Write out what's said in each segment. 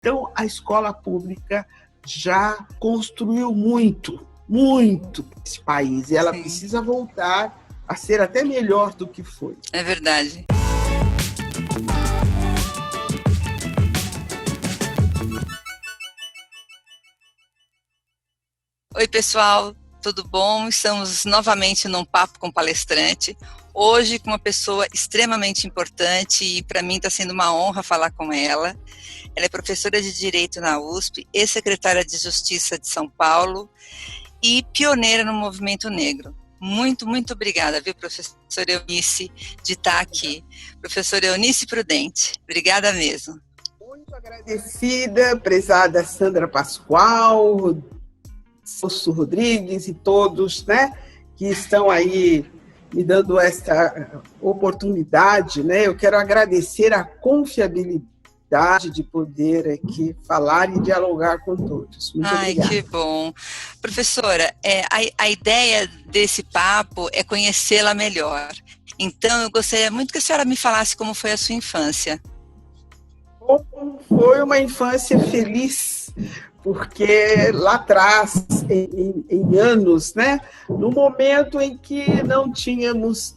Então, a escola pública já construiu muito, muito esse país. E ela Sim. precisa voltar a ser até melhor do que foi. É verdade. Oi, pessoal, tudo bom? Estamos novamente num papo com palestrante. Hoje com uma pessoa extremamente importante e para mim está sendo uma honra falar com ela. Ela é professora de Direito na USP, ex-secretária de Justiça de São Paulo e pioneira no movimento negro. Muito, muito obrigada, viu, professora Eunice, de estar aqui. Professora Eunice Prudente, obrigada mesmo. Muito agradecida, prezada Sandra Pascoal, Celso Rodrigues e todos, né, que estão aí me dando esta oportunidade, né? Eu quero agradecer a confiabilidade de poder aqui falar e dialogar com todos. Muito obrigada. Que bom. Professora, a ideia desse papo é conhecê-la melhor. Então, eu gostaria muito que a senhora me falasse como foi a sua infância. Foi uma infância feliz, porque lá atrás, em anos, né, no momento em que não tínhamos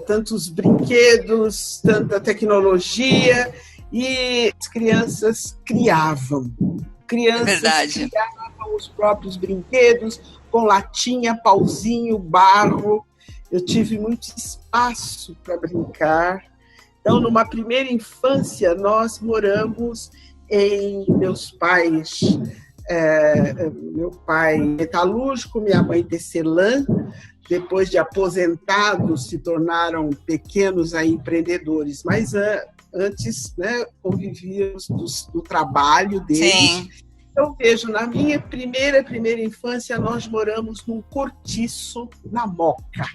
tantos brinquedos, tanta tecnologia, e as crianças criavam. Criavam os próprios brinquedos, com latinha, pauzinho, barro. Eu tive muito espaço para brincar. Então, numa primeira infância, nós moramos meus pais, meu pai metalúrgico, minha mãe tecelã, depois de aposentados, se tornaram pequenos empreendedores, mas antes, né, convivíamos do trabalho deles. Sim. Eu vejo, na minha primeira infância, nós moramos num cortiço na Moca.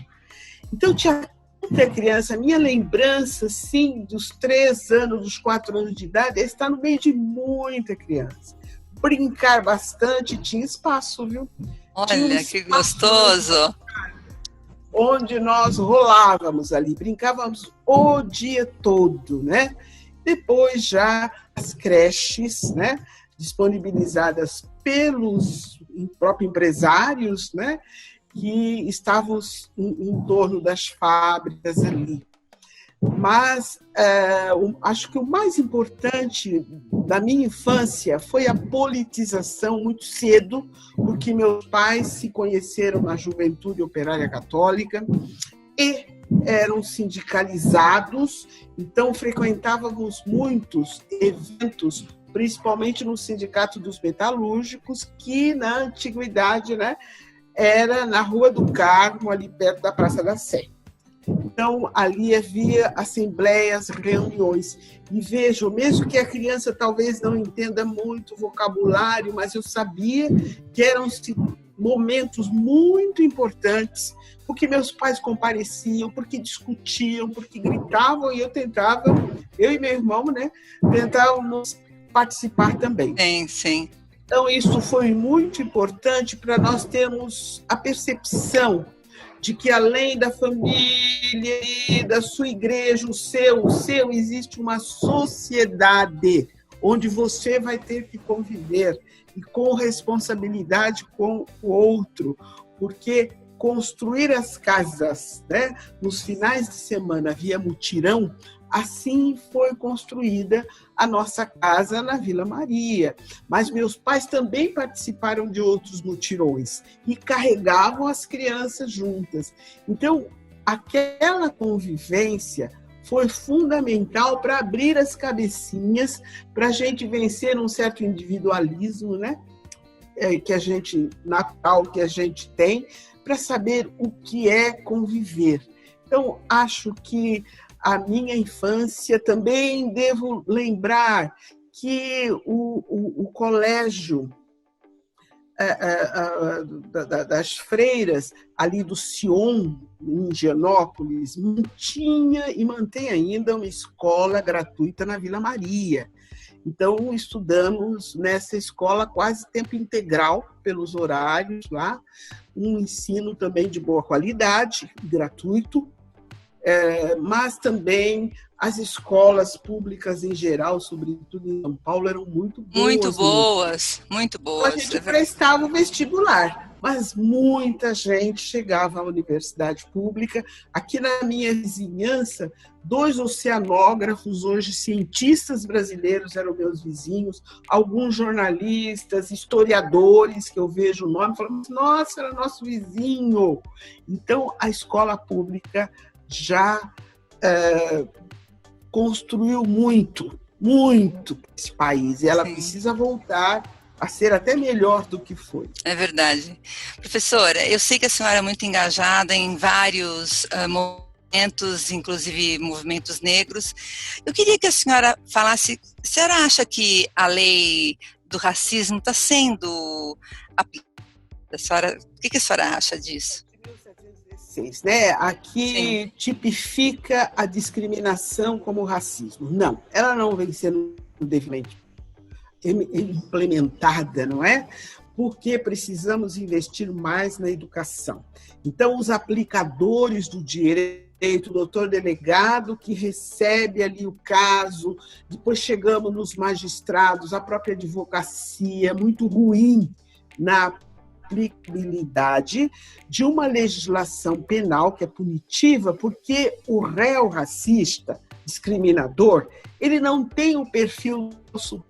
Então, tinha muita criança. Minha lembrança, sim, dos 3 anos, dos 4 anos de idade, é estar no meio de muita criança. Brincar bastante, tinha espaço, viu? Olha, que gostoso! Onde nós rolávamos ali, brincávamos o dia todo, né? Depois já as creches, né, disponibilizadas pelos próprios empresários, né, que estavam em torno das fábricas ali. Mas acho que o mais importante da minha infância foi a politização muito cedo, porque meus pais se conheceram na Juventude Operária Católica e eram sindicalizados, então frequentávamos muitos eventos, principalmente no Sindicato dos Metalúrgicos, que na antiguidade, né, era na Rua do Carmo, ali perto da Praça da Sé. Então, ali havia assembleias, reuniões. E vejo, mesmo que a criança talvez não entenda muito vocabulário, mas eu sabia que eram momentos muito importantes, porque meus pais compareciam, porque discutiam, porque gritavam, e eu e meu irmão, né, tentávamos participar também. Sim, sim. Então, isso foi muito importante para nós termos a percepção de que, além da família e da sua igreja, o seu, existe uma sociedade onde você vai ter que conviver e com responsabilidade com o outro, porque construir as casas, né, nos finais de semana via mutirão, assim foi construída a nossa casa na Vila Maria. Mas meus pais também participaram de outros mutirões e carregavam as crianças juntas. Então, aquela convivência foi fundamental para abrir as cabecinhas, para a gente vencer um certo individualismo, né? Que a gente, natural que a gente tem, para saber o que é conviver. Então, acho que a minha infância, também devo lembrar que o colégio das freiras, ali do Sion, em Higienópolis, tinha e mantém ainda uma escola gratuita na Vila Maria. Então, estudamos nessa escola quase tempo integral, pelos horários lá, um ensino também de boa qualidade, gratuito, mas também As escolas públicas em geral, sobretudo em São Paulo, eram muito boas. Muito boas, muito boas. A gente prestava o vestibular, mas muita gente chegava à universidade pública. Aqui na minha vizinhança, 2 oceanógrafos, hoje cientistas brasileiros, eram meus vizinhos, alguns jornalistas, historiadores, que eu vejo o nome, falando, nossa, era nosso vizinho. Então, a escola pública já construiu muito esse país, e ela precisa voltar a ser até melhor do que foi. É verdade. Professora, eu sei que a senhora é muito engajada em vários movimentos, inclusive movimentos negros. Eu queria que a senhora falasse, a senhora acha que a lei do racismo está sendo aplicada? O que a senhora acha disso? Né? Aqui tipifica a discriminação como racismo. Não, ela não vem sendo devidamente implementada, não é? Porque precisamos investir mais na educação. Então, os aplicadores do direito, o doutor delegado que recebe ali o caso, depois chegamos nos magistrados, a própria advocacia, muito ruim na aplicabilidade de uma legislação penal que é punitiva, porque o réu racista, discriminador, ele não tem o perfil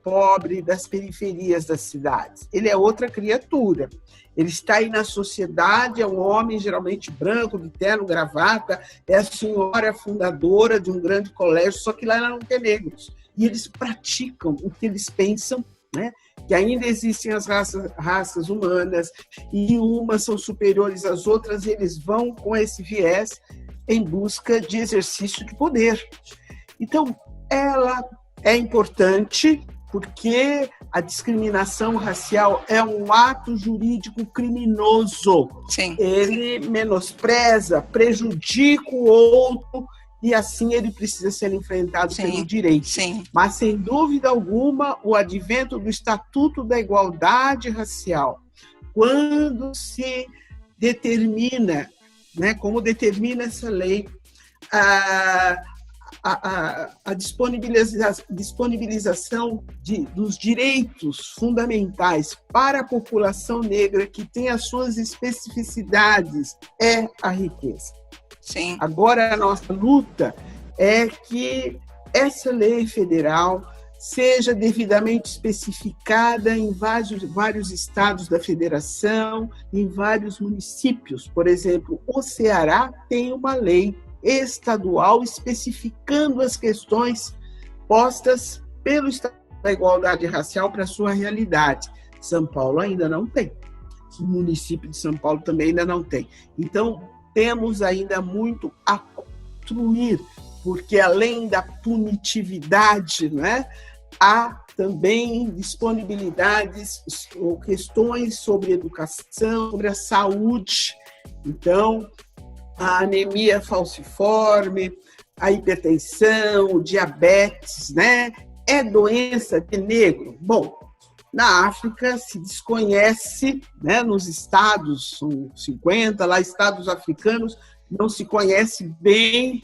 pobre das periferias das cidades. Ele é outra criatura. Ele está aí na sociedade, é um homem geralmente branco, de terno, gravata, é a senhora fundadora de um grande colégio, só que lá não tem negros. E eles praticam o que eles pensam, né? Que ainda existem as raças humanas e umas são superiores às outras, e eles vão com esse viés em busca de exercício de poder. Então, ela é importante porque a discriminação racial é um ato jurídico criminoso. Sim. Ele menospreza, prejudica o outro, e assim ele precisa ser enfrentado pelo direito. Sim. Mas, sem dúvida alguma, o advento do Estatuto da Igualdade Racial, quando se determina, né, como determina essa lei, a disponibilização dos direitos fundamentais para a população negra, que tem as suas especificidades, é a riqueza. Sim. Agora, a nossa luta é que essa lei federal seja devidamente especificada em vários estados da federação, em vários municípios. Por exemplo, o Ceará tem uma lei estadual especificando as questões postas pelo Estatuto da Igualdade Racial para a sua realidade. São Paulo ainda não tem. O município de São Paulo também ainda não tem. Então, temos ainda muito a construir, porque além da punitividade, né, há também disponibilidades ou questões sobre educação, sobre a saúde. Então, a anemia falciforme, a hipertensão, o diabetes, né, é doença de negro. Bom, na África se desconhece, né, nos estados, são 50 lá, estados africanos, não se conhece bem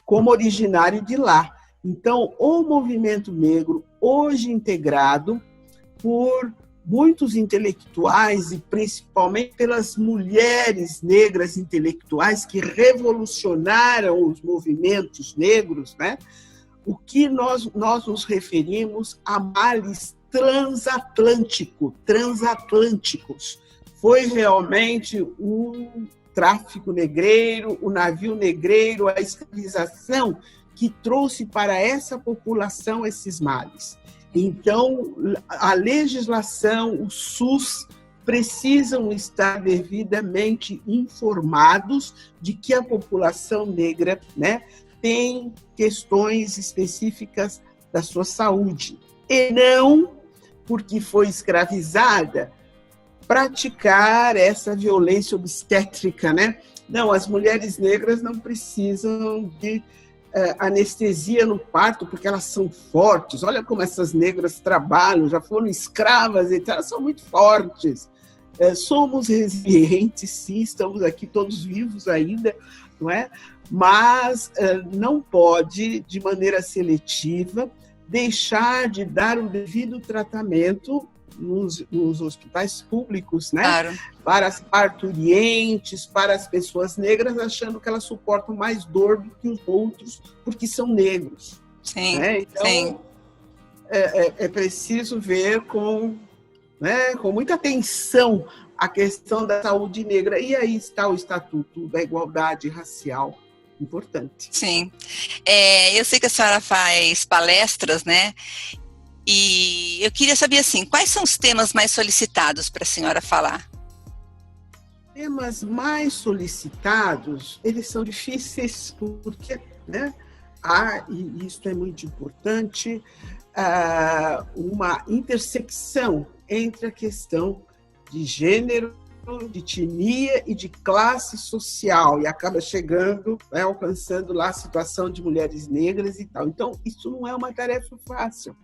como originário de lá. Então, o movimento negro, hoje integrado por muitos intelectuais e principalmente pelas mulheres negras intelectuais que revolucionaram os movimentos negros, né? O que nós nos referimos a males transatlânticos. Foi realmente o tráfico negreiro, o navio negreiro, a escravização que trouxe para essa população esses males. Então, a legislação, o SUS, precisam estar devidamente informados de que a população negra, né, tem questões específicas da sua saúde. E não, porque foi escravizada, praticar essa violência obstétrica, né? Não, as mulheres negras não precisam de anestesia no parto, porque elas são fortes. Olha como essas negras trabalham, já foram escravas, então elas são muito fortes. Somos resilientes, sim, estamos aqui todos vivos ainda, não é? mas não pode, de maneira seletiva, deixar de dar o devido tratamento nos hospitais públicos, né? Claro. Para as parturientes, para as pessoas negras, achando que elas suportam mais dor do que os outros, porque são negros. Sim, né? Então, sim. É preciso ver com muita atenção a questão da saúde negra. E aí está o Estatuto da Igualdade Racial, importante. Sim. Eu sei que a senhora faz palestras, né? E eu queria saber, assim, quais são os temas mais solicitados para a senhora falar? Temas mais solicitados, eles são difíceis porque, né, e isso é muito importante, uma intersecção entre a questão de gênero, de etnia e de classe social, e acaba chegando, alcançando lá a situação de mulheres negras e tal. Então, isso não é uma tarefa fácil.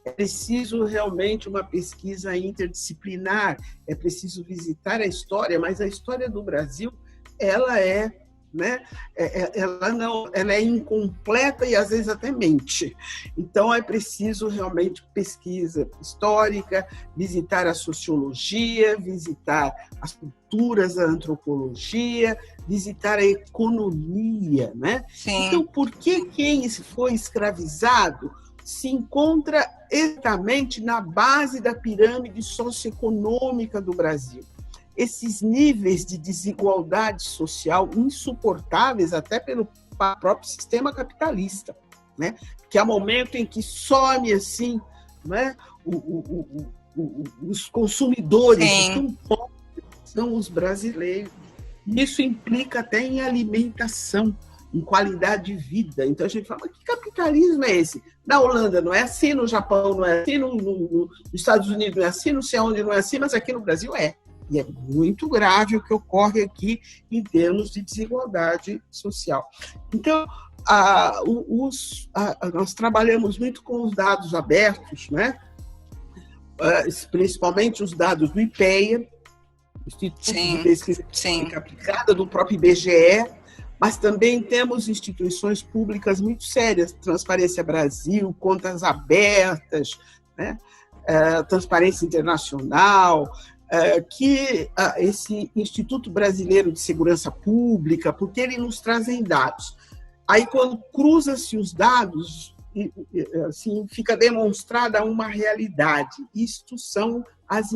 É preciso realmente uma pesquisa interdisciplinar, é preciso visitar a história, mas a história do Brasil, ela é incompleta e às vezes até mente. Então é preciso realmente pesquisa histórica, visitar a sociologia, visitar as culturas da antropologia, visitar a economia, né? Sim. Então, por que quem foi escravizado se encontra exatamente na base da pirâmide socioeconômica do Brasil? Esses níveis de desigualdade social insuportáveis até pelo próprio sistema capitalista, né? Que há momento em que some assim, né, os consumidores, tão pobres são os brasileiros. Isso implica até em alimentação, em qualidade de vida. Então a gente fala, mas que capitalismo é esse? Na Holanda não é assim, no Japão não é assim, nos Estados Unidos não é assim, não sei onde não é assim, mas aqui no Brasil é. E é muito grave o que ocorre aqui em termos de desigualdade social. Então, nós trabalhamos muito com os dados abertos, né? Principalmente os dados do IPEA, Instituto de Pesquisa Aplicada, do próprio IBGE, mas também temos instituições públicas muito sérias, Transparência Brasil, Contas Abertas, né? Transparência Internacional, que esse Instituto Brasileiro de Segurança Pública, porque ele nos trazem dados. Aí, quando cruza-se os dados, assim, fica demonstrada uma realidade. Isto são as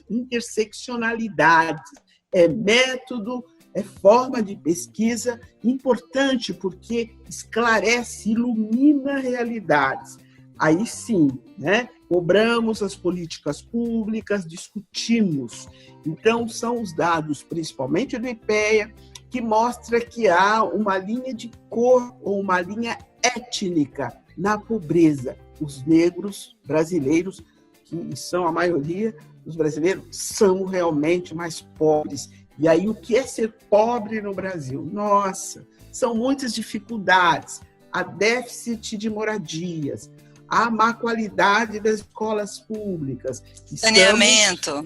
interseccionalidades. É método, é forma de pesquisa importante, porque esclarece, ilumina realidades. Aí sim, né? Cobramos as políticas públicas, discutimos. Então, são os dados, principalmente do IPEA, que mostra que há uma linha de cor ou uma linha étnica na pobreza. Os negros brasileiros, que são a maioria dos brasileiros, são realmente mais pobres. E aí, o que é ser pobre no Brasil? Nossa, são muitas dificuldades. Há déficit de moradias, a má qualidade das escolas públicas.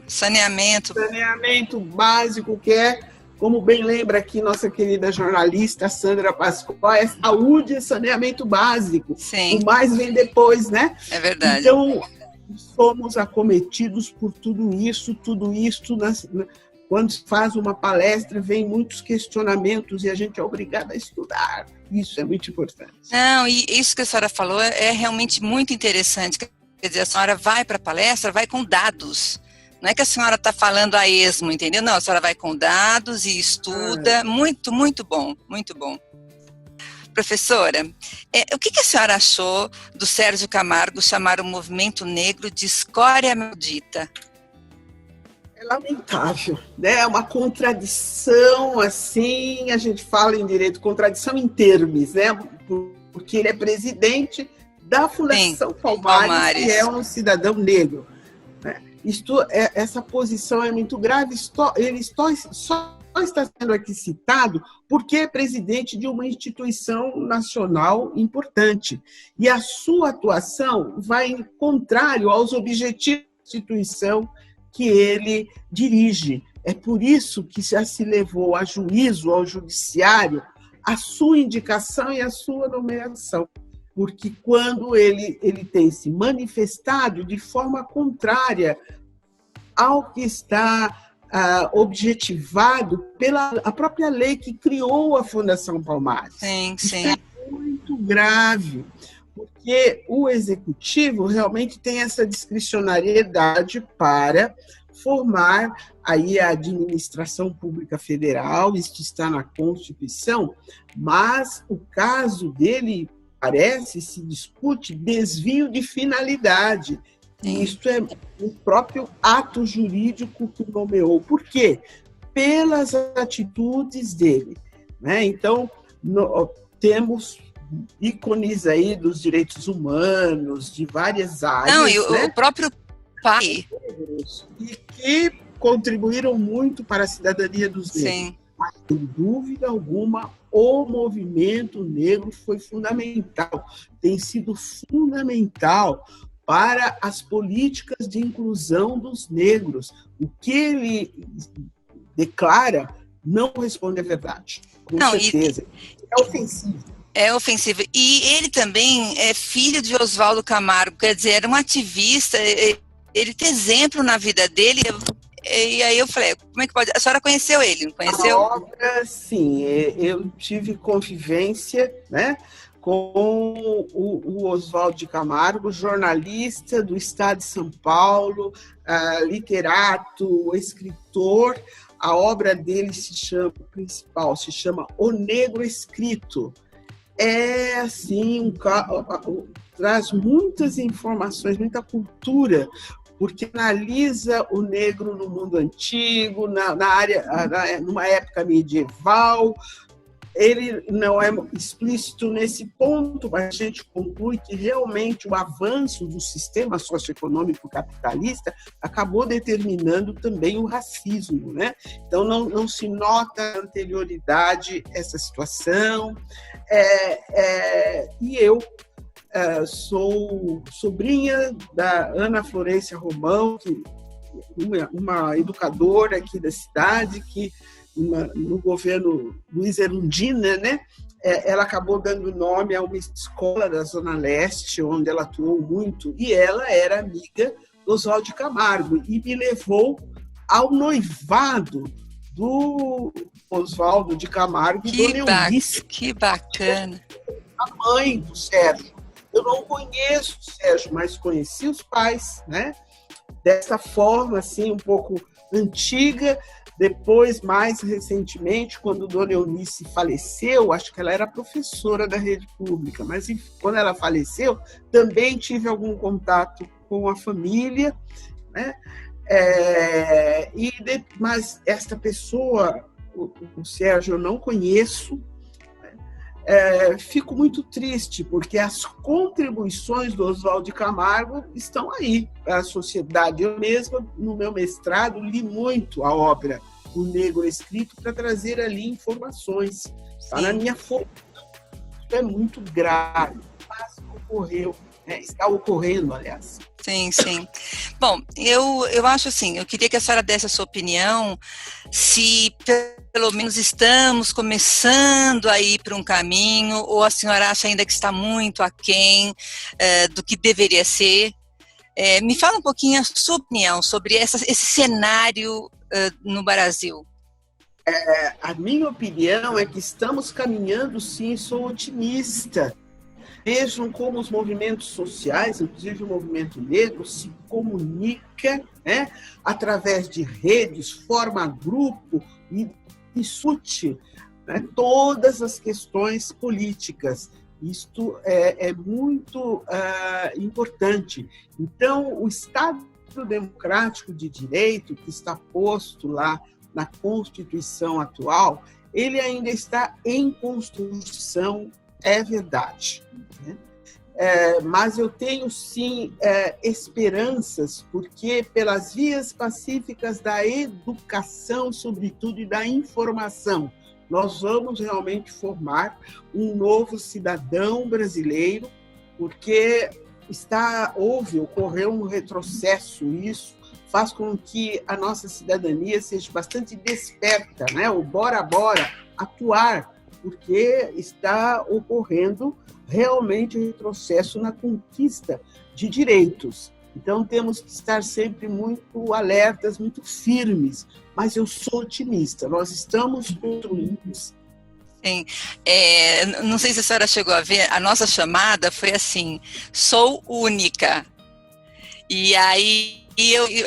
Saneamento básico, que é, como bem lembra aqui nossa querida jornalista Sandra Pascoal, é saúde e saneamento básico. Sim. O mais vem depois, né? É verdade. Então, somos acometidos por tudo isso, quando se faz uma palestra, vem muitos questionamentos e a gente é obrigado a estudar. Isso é muito importante. Não, e isso que a senhora falou é realmente muito interessante. Quer dizer, a senhora vai para a palestra, vai com dados. Não é que a senhora está falando a esmo, entendeu? Não, a senhora vai com dados e estuda. Muito, muito bom, muito bom. Professora, o que a senhora achou do Sérgio Camargo chamar o movimento negro de escória maldita? É lamentável, né? É uma contradição, assim, a gente fala em direito, contradição em termos, né? Porque ele é presidente da Fundação Palmares, que é um cidadão negro, né? Essa posição é muito grave, ele só está sendo aqui citado porque é presidente de uma instituição nacional importante. E a sua atuação vai contrário aos objetivos da instituição que ele dirige. É por isso que já se levou a juízo, ao judiciário, a sua indicação e a sua nomeação. Porque quando ele tem se manifestado de forma contrária ao que está objetivado pela a própria lei que criou a Fundação Palmares. Sim. Isso é muito grave, porque o Executivo realmente tem essa discricionariedade para formar aí a administração pública federal, isso está na Constituição, mas o caso dele se discute desvio de finalidade. E isso é o próprio ato jurídico que nomeou. Por quê? Pelas atitudes dele, né? Então, temos ícones aí dos direitos humanos, de várias áreas. Não, e o próprio pai. E que contribuíram muito para a cidadania dos negros. Sim. Mas, sem dúvida alguma, o movimento negro foi fundamental, tem sido fundamental para as políticas de inclusão dos negros. O que ele declara não responde à verdade, com certeza. É ofensivo. É ofensivo. E ele também é filho de Oswaldo Camargo, quer dizer, era um ativista, ele tem exemplo na vida dele. E aí eu falei, como é que pode? A senhora conheceu ele, não conheceu? A obra, sim. Eu tive convivência, né, com o Oswaldo de Camargo, jornalista do Estado de São Paulo, literato, escritor. A obra dele se chama O Negro Escrito. É assim, traz muitas informações, muita cultura, porque analisa o negro no mundo antigo, numa época medieval. Ele não é explícito nesse ponto, mas a gente conclui que realmente o avanço do sistema socioeconômico capitalista acabou determinando também o racismo, né? Então não se nota anterioridade essa situação. E eu sou sobrinha da Ana Florência Romão, uma educadora aqui da cidade, que no governo Luiz Erundina, né, ela acabou dando nome a uma escola da Zona Leste, onde ela atuou muito, e ela era amiga do Oswaldo de Camargo, e me levou ao noivado do Oswaldo de Camargo e Dona Eunice. Que bacana! A mãe do Sérgio. Eu não conheço o Sérgio, mas conheci os pais, né? Dessa forma, assim, um pouco antiga. Depois, mais recentemente, quando Dona Eunice faleceu, acho que ela era professora da rede pública, mas quando ela faleceu, também tive algum contato com a família, né? Mas esta pessoa, o Sérgio, eu não conheço. Fico muito triste, porque as contribuições do Oswaldo de Camargo estão aí para a sociedade. Eu mesma, no meu mestrado, li muito a obra O Negro Escrito para trazer ali informações. Está na minha formação. Isso é muito grave, mas ocorreu, está ocorrendo, aliás. Sim. Bom, eu acho assim, eu queria que a senhora desse a sua opinião, se pelo menos estamos começando a ir para um caminho, ou a senhora acha ainda que está muito aquém do que deveria ser. Me fala um pouquinho a sua opinião sobre esse cenário no Brasil. A minha opinião é que estamos caminhando, sim, sou otimista. Vejam como os movimentos sociais, inclusive o movimento negro, se comunica, né, através de redes, forma grupo e discute, né, todas as questões políticas. Isto é muito importante. Então, o Estado democrático de direito, que está posto lá na Constituição atual, ele ainda está em construção, é verdade. Né? Mas eu tenho, sim, esperanças, porque pelas vias pacíficas da educação, sobretudo, e da informação, nós vamos realmente formar um novo cidadão brasileiro, porque ocorreu um retrocesso, isso faz com que a nossa cidadania seja bastante desperta, né? O bora, atuar porque está ocorrendo realmente um retrocesso na conquista de direitos. Então, temos que estar sempre muito alertas, muito firmes, mas eu sou otimista, nós estamos construindo. Sim. Não sei se a senhora chegou a ver, a nossa chamada foi assim, sou única. E aí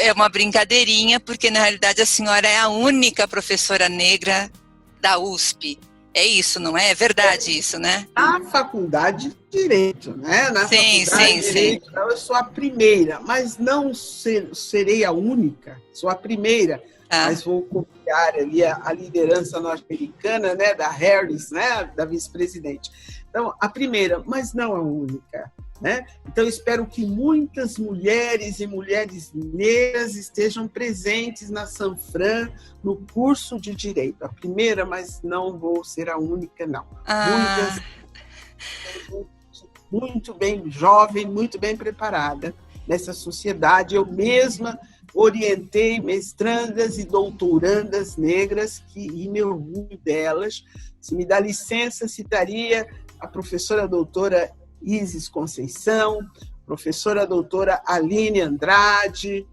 é uma brincadeirinha, porque na realidade a senhora é a única professora negra da USP. É isso, não é? É verdade isso, né? Na faculdade de Direito, né? Na sim, faculdade sim, de Direito, sim. eu sou a primeira, mas não serei a única, sou a primeira, mas vou copiar ali a liderança norte-americana, né? Da Harris, né? Da vice-presidente. Então, a primeira, mas não a única. Né? Então, espero que muitas mulheres e mulheres negras estejam presentes na Sanfran, no curso de Direito. A primeira, mas não vou ser a única, não. Muitas, muito bem jovem, muito bem preparada nessa sociedade. Eu mesma orientei mestrandas e doutorandas negras e me orgulho delas. Se me dá licença, citaria a professora doutora Isis Conceição, professora doutora Aline Andrade,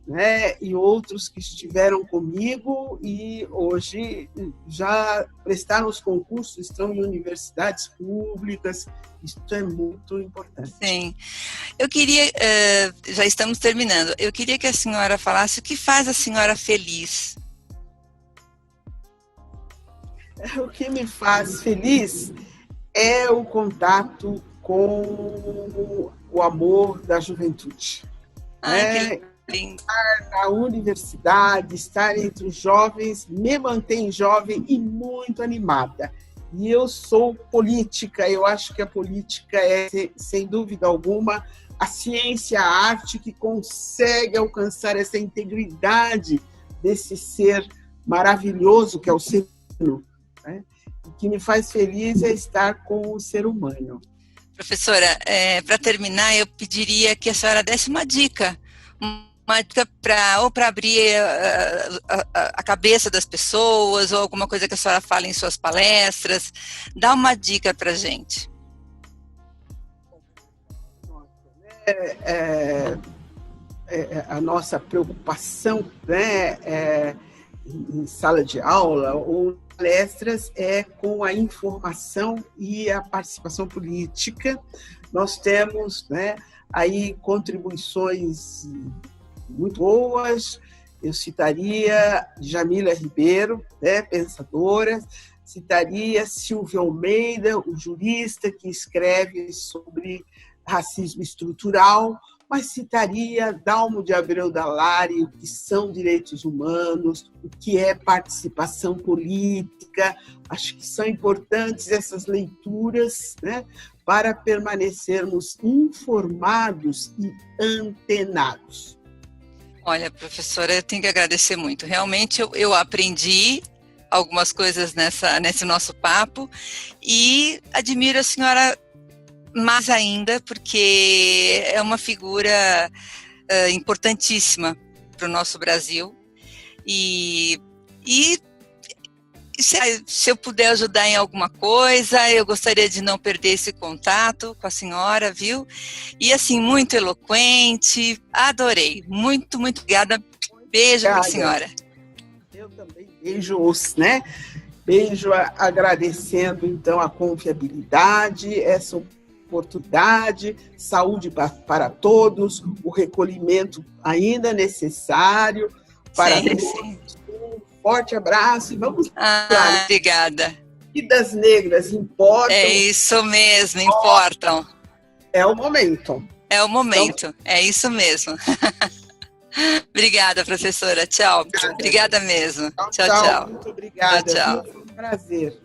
né, e outros que estiveram comigo e hoje já prestaram os concursos, estão em universidades públicas. Isso é muito importante. Sim. Eu queria, já estamos terminando, eu queria que a senhora falasse o que faz a senhora feliz. O que me faz feliz é o contato com o amor da juventude. Que lindo. Estar na universidade, estar entre os jovens, me mantém jovem e muito animada. E eu sou política, eu acho que a política é, sem dúvida alguma, a ciência, a arte que consegue alcançar essa integridade desse ser maravilhoso que é o ser humano. Né? O que me faz feliz é estar com o ser humano. Professora, para terminar, eu pediria que a senhora desse uma dica para abrir a cabeça das pessoas, ou alguma coisa que a senhora fala em suas palestras. Dá uma dica para a gente. A nossa preocupação, né, em sala de aula ou palestras é com a informação e a participação política. Nós temos, né, aí contribuições muito boas. Eu citaria Jamila Ribeiro, né, pensadora, citaria Silvio Almeida, o jurista que escreve sobre racismo estrutural, mas citaria Dalmo de Abreu Dallari, o que são direitos humanos, o que é participação política. Acho que são importantes essas leituras, né, para permanecermos informados e antenados. Olha, professora, eu tenho que agradecer muito. Realmente eu aprendi algumas coisas nesse nosso papo e admiro a senhora mais ainda, porque é uma figura importantíssima para o nosso Brasil. E se eu puder ajudar em alguma coisa, eu gostaria de não perder esse contato com a senhora, viu? E assim, muito eloquente, adorei. Muito, muito obrigada. Beijo para a senhora. Eu também beijo-os, né? Beijo agradecendo, então, a confiabilidade, essa oportunidade, saúde para todos, o recolhimento ainda necessário para todos. Sim. Um forte abraço e vamos lá. Obrigada. Vidas negras importam. É isso mesmo, importam. É o momento. É o momento, então, é isso mesmo. Obrigada, professora. Tchau. Obrigada mesmo. Tchau. Muito obrigada. Tchau. Foi um prazer.